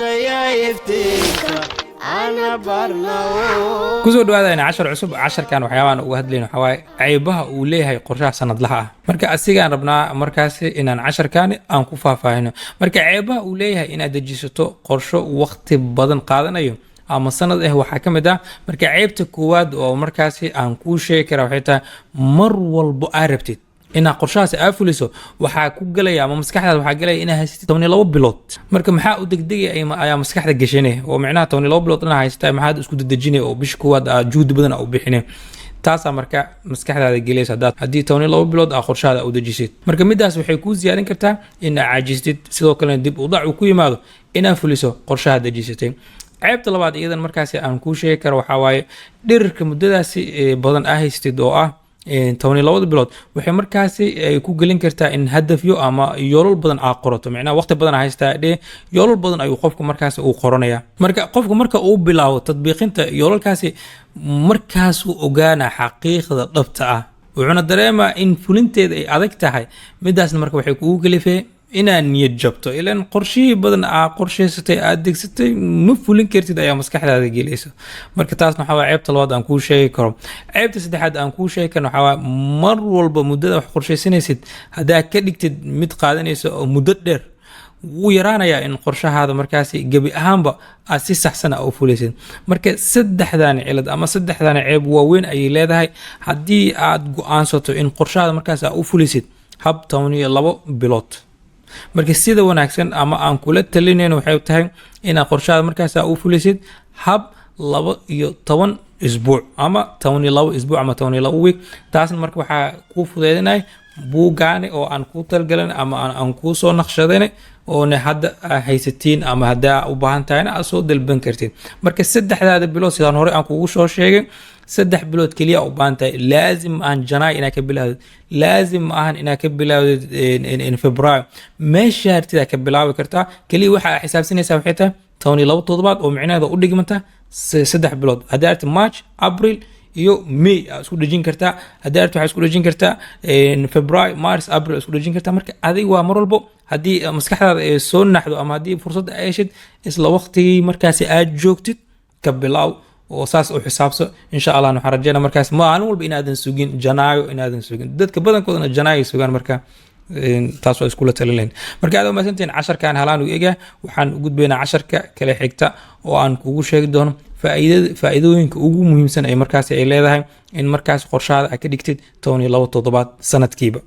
يا يفتيك أنا برناو كوزو دوادا إن 10 عصب 10 كانوا حيوان وهد لنا حواي عيبها وليها قرشها سند لها مركا أسيجان ربنا مركاسي إن 10 كان أنكو فاهنا مركا عيبها وليها إن أدجيستو قرشو وقت بدن قادنا يوم ama sanad waxa kamid ah marka ceebta koowaad oo markaasi aan ku sheegi karo waxay mar walba arabtid ina qorshahaas aafuliso waxa ku galaya ama maskaxdaada waxa galaya ina haysatid 12 bilood marka maxaa u degdegay ayaa maskaxda gashanay oo macnaha 12 bilood ina haysatay maxaad isku dadajinay oo bish koowaad juhdi badan u bixinay taasa marka maskaxdaada gelaysa hadii 12 bilood qorshahaada u dajisid marka midaas waxay ku ziyaarin kartaa in caajistid sidoo kale dib u dhac ku yimaado ina fuliso qorshaha dajisatay ceebta labaad iyadan markaasi aan ku sheegi karo waxa waaye dhirka muddadaasi badan haystid oo ah 12 bilood waxay markaasi ku gelin kartaa in hadafyo ama yoolal badan qorato macnaha waqti badan haystaa yoolal badan ayuu qofku markaasi uu qoranaya marka qofku marka uu bilaabo tadbiiqinta yoolalkaasi markaas uu ogaana xaqiiqda dhabta ah wuxuuna dareemaa in fulinteeda ay adag tahay midaasna marka waxay kugu kalifay inaan niyad jabto ilaan qorshihii badan qorshaysatay aad degsatay ma fulin kartid ayaa maskaxdaada gelayso marka taasna waxa waa ceebta labaad aan kuu sheegi karo ceebta saddexaad aan kuu sheegi karno waxa waa mar walba muddada wax qorshaysanaysid haddaa ka dhigtid mid qaadanayso oo muddo dheer wuu yaraanayaa in qorshahaada markaasi gebi ahaanba aad si saxsan u fulaysid marka saddexdan cilad ama saddexdan ceeb waaweyn ayay leedahay haddii aad go'aansato in qorshahaada markaas aad u fulaysid hab 12 bilood marka sida wanaagsan ama aan kula talinayno waxay tahay in qorshaha markaas aad u fulisid hab 12 isbuuc ama 12 isbuuc ama 12 week taasna marka waxa ku fudeynay buugaani oo aan ku talgalan ama aan ku soo naqshadayna oo hadda haysatiin ama hadda u baahan tahay aad soo dalban kartid marka saddexdaada bilood sidaan hore aan kugu soo sheegay 3 bilood kaliya u baahan tahay laazim aan janaay ina ka bilaawdo laazim aan ina ka bilaawdo in February meesha hartida ka bilaawi kartaa kaliya waxa xisaabsanaysaa waxay tahay 12 toddobaad oo micnaheedu u dhigmata 3 bilood hadaarta March April iyo May isku dhajin kartaa hadaarta waxa isku dhajin kartaa February March April isku dhajin kartaa marka adiga waa mar walba hadii maskaxdaada ay soo naxdo ama hadii fursad ay heshid isla waqtigii markaas aad joogtid ka bilaaw oo saas u xisaabso insha Allah waxaan rajeynaa markaas maalin walba inaadan sugin janaayo inaadan sugin dadka badankoodna janaayo sugan marka taas waa isku la talinayn marka aad ma santeen 10 kan halaan u eega waxaan u gudbeynaa 10ka kale xigta oo aan kugu sheegi doono faa'iidooyinka ugu muhiimsan ee markaas ay leedahay in markaas qorshaada ka dhigtid 12 toddobaad sanadkiiba